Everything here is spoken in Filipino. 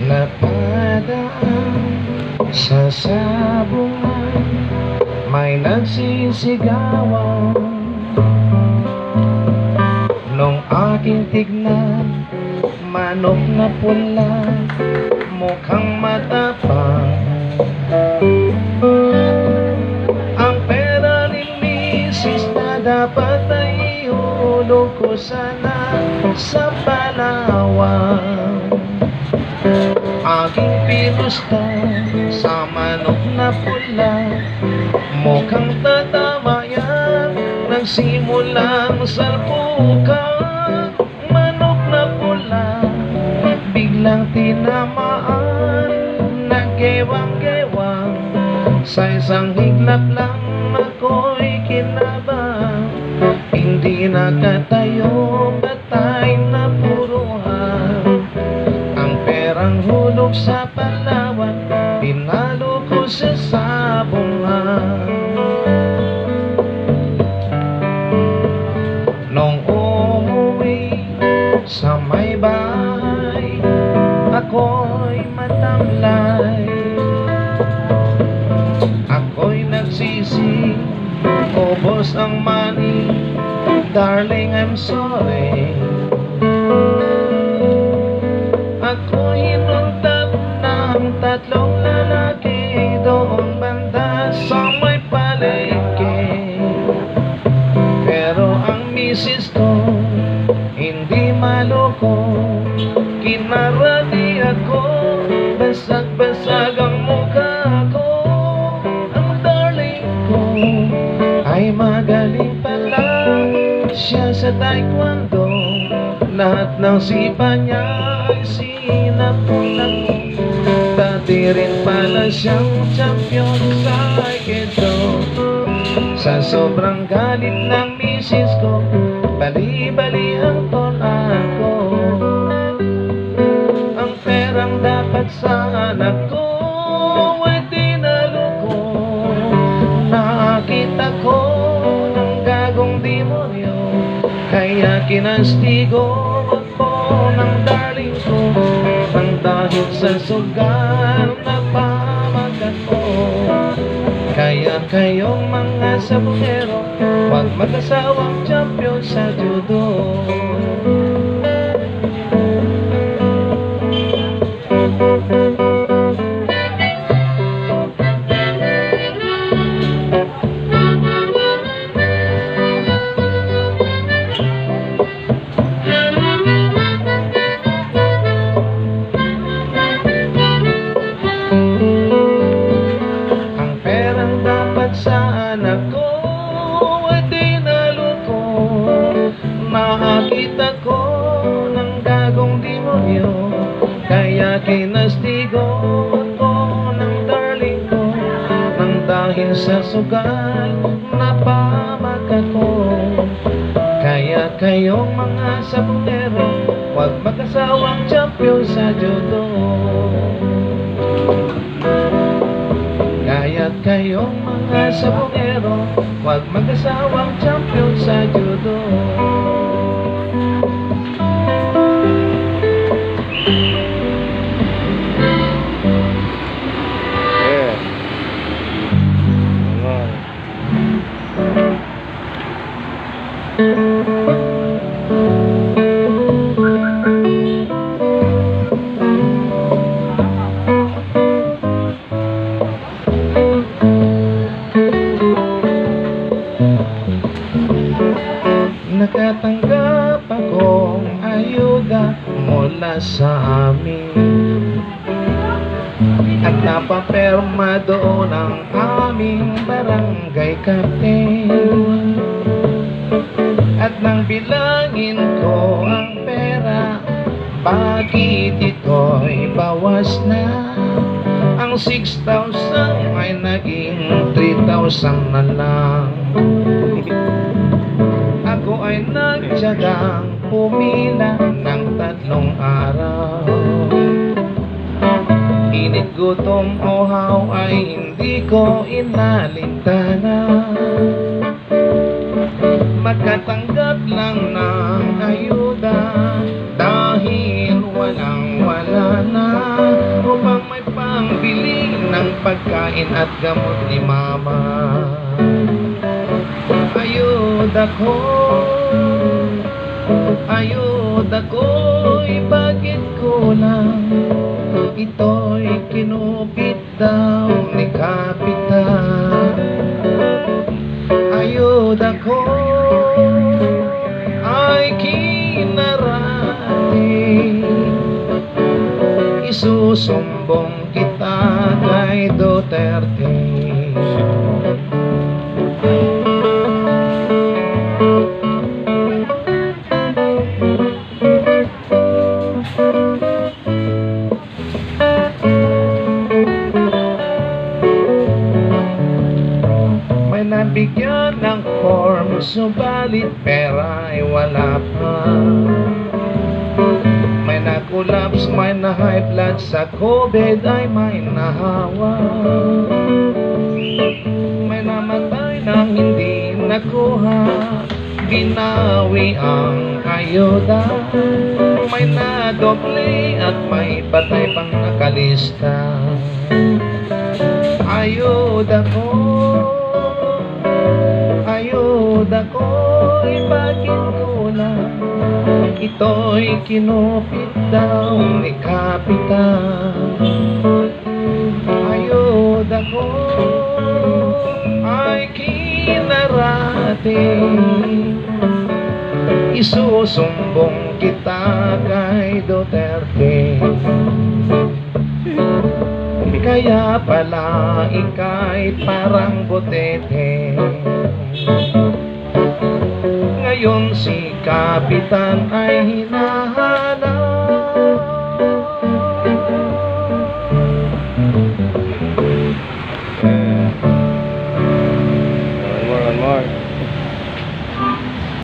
Napadaan sa sabungan, may nagsisigawan. Nung aking tignan, manok na pula, mukhang matapang. Ang pera ni misis na dapat ay ihulog ko sana sa Palawan. Aking pinusta sa manok na pula, mukhang tatama yan. Nagsimulang salpukan, manok na pula, biglang tinamaan, nagkewang-gewang. Sa isang higlap lang ako'y kinabang, hindi nakatayo, patay na puruhan. Ang perang hulog sa Palawan, pinalo ko sa sabungan. Nung umuwi sa may bahay, ako'y matamlay. Ako'y nagsisi, ubos ang money, darling I'm sorry. Ako'y hinuntab ng tatlong lalaki doon banda sa may palengke. Pero ang misis ko hindi maloko, kinarati ako, basag-basag ang mukha ko. Ang darling ko ay magaling pala siya sa taekwondo, lahat ng sipa niya ay sinapunan ko. Dati rin pala siyang champion sa Aikido. Sa sobrang galit ng misis ko, bali-bali ang tola ko. Ang perang dapat sa anak ko ay tinalo ko. Nakita ko ng gagong demonyo, kaya kinastigo ako ng darling ko. Ang dahil sa sugal na pamagat ko. Kaya kayong mga sabungero, huwag mag-asawang champion sa judo. Sa anak ko ay tinalo ko. Nakakita ko ng gagong demonyo, kaya kinastigo ako ng darling ko. Nang dahil sa sugal na pamagat ko. Kaya kayong mga sabungero, huwag mag-asawang champion sa judo. Kaya't kayong mga sabungero, huwag mag-asawang champion sa judo. Nakatanggap akong ayuda mula sa amin, at napaperma doon ang aming barangay captain. At nang bilangin ko ang pera, bakit ito'y bawas na? Ang 6,000 ay naging 3,000 na lang. Ako ay nagtyagang pumila ng 3 araw. gutom o haw ay hindi ko inalintana. Magkatanggap lang ng ayuda dahil walang-wala na upang may pambili ng pagkain at gamot ni mama. Ayuda ko'y bakit kulang? Ito'y kinupit daw ni Kapitan. Ayuda ko ay kinarati, isusumbong kita kay Duterte. May nabigyan ng form, subalit pera ay wala pa. May na-collapse, may na-high blood sa COVID ay may nahawa. May namatay nang hindi nakuha, binawi ang ayuda. May nadoble at may patay pang nakalista. Ayuda ko'y bakit kulang? Ito'y kinupit daw ni Kapitan. Ayuda ko ay kinarating, isusumbong kita kay Duterte. Kaya pala ika'y parang butete. Ngayon si Kapitan ay hinahanap